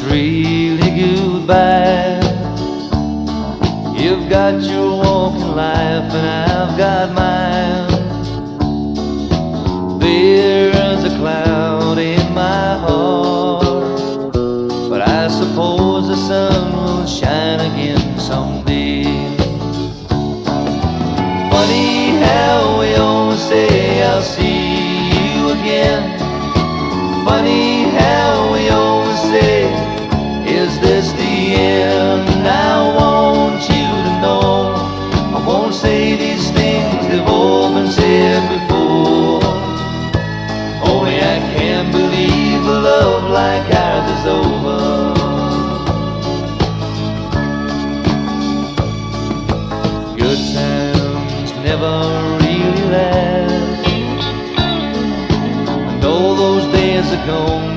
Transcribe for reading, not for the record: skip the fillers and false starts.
it's really goodbye. You've got your walk in life and I've got mine. There's a cloud in my heart, but I suppose the sun will shine again someday. Funny how we always say I'll see you again. Funny how we always say, is this the end? I want you to know I won't say these things, they've all been said before. Only I can't believe a love like ours is over. Good times never really last, and all those days are gone.